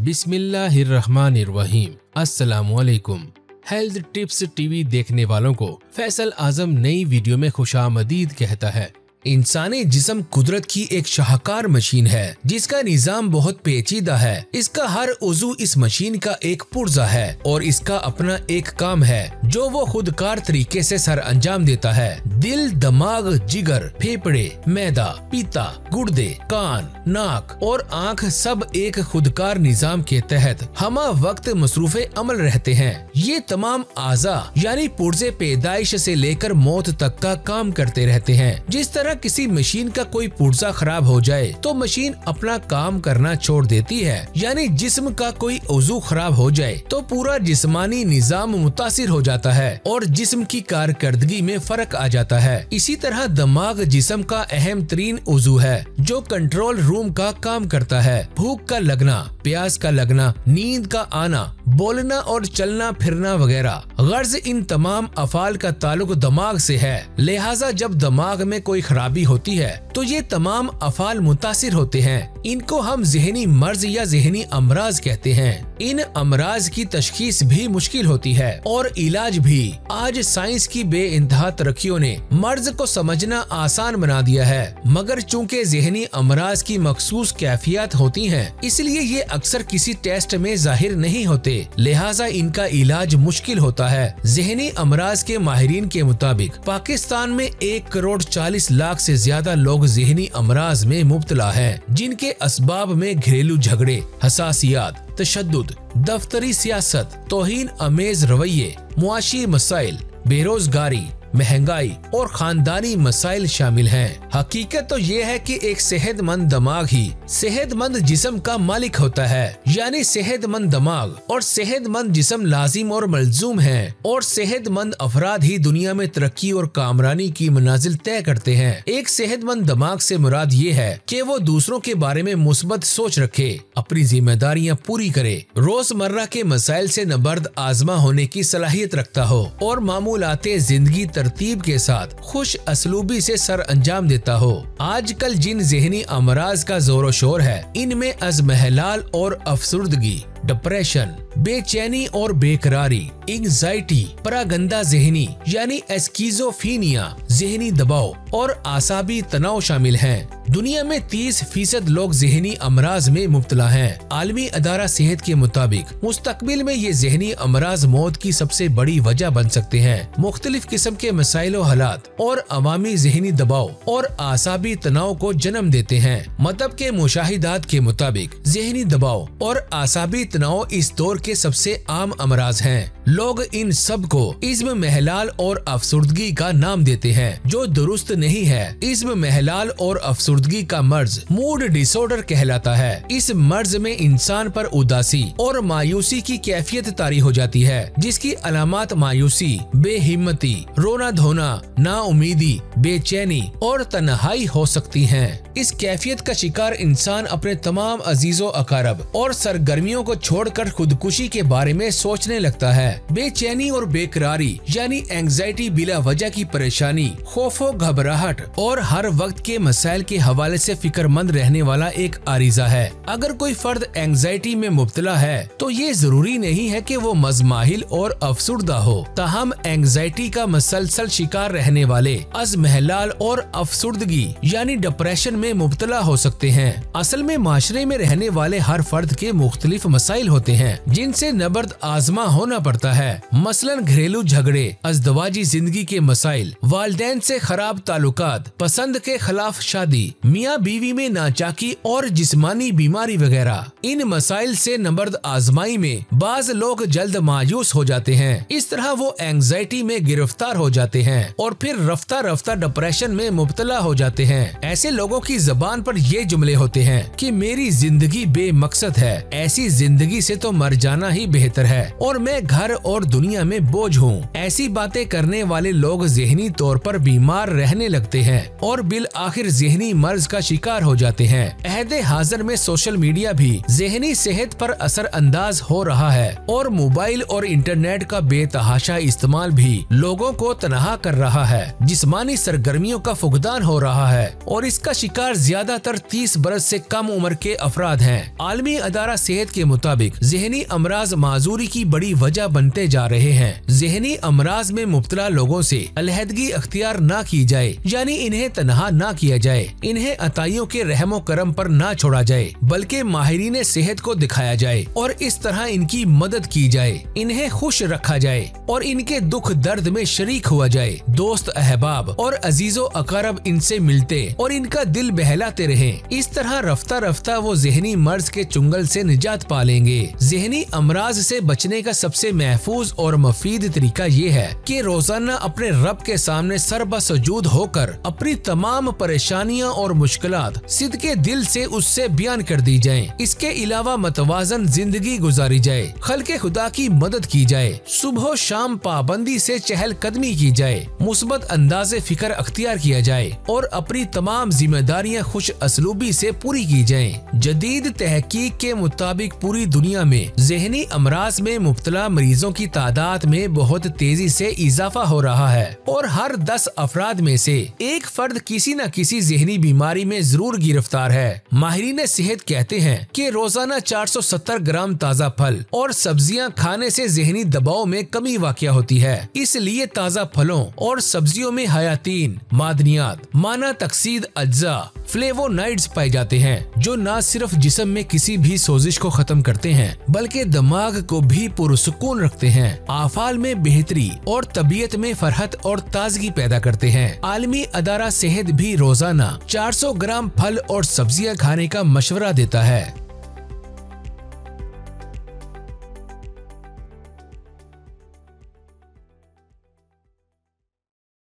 बिस्मिल्लाहिर्रहमानिर्रहीम। अस्सलामुअलैकुम। Health tips TV देखने वालों को फैसल आजम नई वीडियो में खुशामदीद कहता है। इंसानी जिस्म कुदरत की एक शाहकार मशीन है जिसका निजाम बहुत पेचीदा है। इसका हर उज़ू इस मशीन का एक पुर्जा है और इसका अपना एक काम है जो वो खुदकार तरीके से सर अंजाम देता है। दिल, दिमाग, जिगर, फेफड़े, मैदा, पीता, गुर्दे, कान, नाक और आँख सब एक खुदकार निजाम के तहत हमा वक्त मसरूफे अमल रहते हैं। ये तमाम आज़ा यानी पुर्जे पैदाइश से लेकर मौत तक का काम करते रहते हैं। जिस तरह किसी मशीन का कोई पुर्जा खराब हो जाए तो मशीन अपना काम करना छोड़ देती है, यानी जिस्म का कोई उज़ू खराब हो जाए तो पूरा जिस्मानी निजाम मुतासिर हो जाता है और जिस्म की कारकर्दगी में फर्क आ जाता है। इसी तरह दिमाग जिस्म का अहम तरीन उज़ू है जो कंट्रोल रूम का काम करता है। भूख का लगना, प्यास का लगना, नींद का आना, बोलना और चलना फिरना वगैरह, गर्ज इन तमाम अफाल का ताल्लुक दिमाग से है। लिहाजा जब दिमाग में कोई खराबी होती है तो ये तमाम अफाल मुतासिर होते हैं। इनको हम ज़हनी मर्ज या ज़हनी अमराज कहते हैं। इन अमराज की तशखीस भी मुश्किल होती है और इलाज भी। आज साइंस की बेइंतहा तरक्कियों ने मर्ज को समझना आसान बना दिया है, मगर चूंकि ज़हनी अमराज की मखसूस कैफियत होती हैं, इसलिए ये अक्सर किसी टेस्ट में जाहिर नहीं होते। लिहाजा इनका इलाज मुश्किल होता है। ज़हनी अमराज के माहिरीन के मुताबिक पाकिस्तान में 1,40,00,000 से ज्यादा लोग ज़हनी अमराज में मुब्तला हैं, जिनके असबाब में घरेलू झगड़े, हसासियात, तशद्दुद, दफ्तरी सियासत, तौहीन अमेज रवैये, मुआशी मसाइल, बेरोजगारी, महंगाई और खानदानी मसाइल शामिल हैं। हकीकत तो ये है कि एक सेहतमंद दिमाग ही सेहतमंद जिस्म का मालिक होता है, यानी सेहतमंद दिमाग और सेहतमंद जिस्म लाजिम और मलजूम हैं और सेहतमंद अफराद ही दुनिया में तरक्की और कामरानी की मनाजिल तय करते हैं। एक सेहतमंद दिमाग से मुराद ये है कि वो दूसरों के बारे में मुस्बत सोच रखे, अपनी जिम्मेदारियाँ पूरी करे, रोजमर्रा के मसाइल से नबर्द आजमा होने की सलाहियत रखता हो और मामूलाते जिंदगी तरतीब के साथ खुश असलूबी से सर अंजाम देता हो। आजकल जिन ज़हनी अमराज का जोर शोर है, इनमें अज़महलाल और अफसुर्दगी, डिप्रेशन, बेचैनी और बेकरारी, एंग्जाइटी, परागंदा ज़हनी यानी एस्किज़ोफ्रेनिया, ज़हनी दबाव और आसाबी तनाव शामिल हैं। दुनिया में 30% लोग ज़हनी अमराज में मुब्तला हैं। आलमी अदारा सेहत के मुताबिक मुस्तकबिल में ये ज़हनी अमराज मौत की सबसे बड़ी वजह बन सकते हैं। मुख्तलिफ किस्म के मसाइल हालात और अवामी ज़हनी दबाव और आसाबी तनाव को जन्म देते हैं। मतलब के मुशाहिदात के मुताबिक ज़हनी दबाव और आसाबी तनाव इस दौर के सबसे आम अमराज हैं। लोग इन सब को इज़्म महलाल और अफसुर्दगी का नाम देते हैं, जो दुरुस्त नहीं है। इज़्म महलाल और अफसुर्दगी का मर्ज मूड डिसऑर्डर कहलाता है। इस मर्ज में इंसान पर उदासी और मायूसी की कैफियत तारी हो जाती है, जिसकी अलामात मायूसी, बेहिम्मती, रोना धोना, नाउमीदी, बेचैनी और तन्हाई हो सकती हैं। इस कैफियत का शिकार इंसान अपने तमाम अजीजो अकारब और सरगर्मियों को छोड़कर खुदकुशी के बारे में सोचने लगता है। बेचैनी और बेकरारी यानी एंग्जाइटी बिला वजह की परेशानी, खौफो घबराहट और हर वक्त के मसाइल के हवाले से फिक्रमंद रहने वाला एक आरिजा है। अगर कोई फर्द एंग्जाइटी में मुब्तला है तो ये जरूरी नहीं है कि वो मजमाहिल और अफसुर्दा हो। ताहम एंग्जाइटी का मसलसल शिकार रहने वाले अज़महलाल और अफसुर्दगी यानी डिप्रेशन में मुब्तला हो सकते हैं। असल में माशरे में रहने वाले हर फर्द के मुख्तलिफ मसाइल होते हैं जिनसे नबर्द आजमा होना पड़ता है। मसलन घरेलू झगड़े, अज़दवाजी जिंदगी के मसाइल, वालिदैन से खराब ताल्लुकात, पसंद के खिलाफ शादी, मियाँ बीवी में नाचाकी और जिस्मानी बीमारी वगैरह। इन मसाइल से नबर्द आजमाई में बाज लोग जल्द मायूस हो जाते हैं। इस तरह वो एंग्जाइटी में गिरफ्तार हो जाते हैं और फिर रफ्ता रफ्ता डिप्रेशन में मुब्तला हो जाते हैं। ऐसे लोगों की जबान पर ये जुमले होते हैं कि मेरी जिंदगी बेमकसद है, ऐसी जिंदगी से तो मर जाना ही बेहतर है और मैं घर और दुनिया में बोझ हूँ। ऐसी बातें करने वाले लोग ज़हनी तौर पर बीमार रहने लगते हैं और बिल आखिर ज़हनी मर्ज का शिकार हो जाते हैं। अहदे हाजिर में सोशल मीडिया भी ज़हनी सेहत पर असर अंदाज हो रहा है और मोबाइल और इंटरनेट का बेतहाशा इस्तेमाल भी लोगों को तनहा कर रहा है। जिस्मानी सरगर्मियों का फुकदान हो रहा है और इसका शिकार ज्यादातर 30 बरस से कम उम्र के अफराद हैं। आलमी अदारा सेहत के मुताबिक मुताबिक ज़हनी अमराज माजूरी की बड़ी वजह बनते जा रहे हैं। ज़हनी अमराज में मुब्तला लोगों से अलहदगी अख्तियार ना की जाए, यानी इन्हें तनहा ना किया जाए, इन्हें अताइयों के रहमो करम पर ना छोड़ा जाए, बल्कि माहिरीन सेहत को दिखाया जाए और इस तरह इनकी मदद की जाए, इन्हें खुश रखा जाए और इनके दुख दर्द में शरीक हुआ जाए। दोस्त अहबाब और अजीजो अकारब इनसे मिलते और इनका दिल बहलाते रहें। इस तरह रफ्ता रफ्ता वो ज़हनी मर्ज के चुंगल से निजात पा लेंगे। ज़हनी अमराज से बचने का सबसे महफूज और मुफीद तरीका ये है कि रोजाना अपने रब के सामने सरबसजूद होकर अपनी तमाम परेशानियां और मुश्किलात सिद्के दिल से उससे बयान कर दी जाएं। इसके अलावा मतवाजन जिंदगी गुजारी जाए, खल्के खुदा की मदद की जाए, सुबह शाम पाबंदी से चहल कदमी की जाए, मुस्बत अंदाज़े फिक्र अख्तियार किया जाए और अपनी तमाम जिम्मेदारियां खुश असलूबी से पूरी की जाएं। जदीद तहकीक के मुताबिक पूरी दुनिया में ज़हनी अमराज में मुब्तला मरीजों की तादाद में बहुत तेजी से इजाफा हो रहा है और हर 10 अफराद में से एक फर्द किसी न किसी ज़हनी बीमारी में जरूर गिरफ्तार है। माहिरीन सेहत कहते हैं कि रोजाना 470 ग्राम ताज़ा फल और सब्जियां खाने से ज़हनी दबाव में कमी वाक़या होती है। इसलिए ताज़ा फलों और सब्जियों में हयातीन, मादनियात, माना तकसीद अज्जा, फ्लेवोनाइड्स पाए जाते हैं जो न सिर्फ जिस्म में किसी भी सोजिश को खत्म करते हैं बल्कि दिमाग को भी पुरसुकून रखते हैं, आफाल में बेहतरी और तबीयत में फरहत और ताजगी पैदा करते हैं। आलमी अदारा सेहत भी रोजाना 400 ग्राम फल और सब्जियां खाने का मशवरा देता है।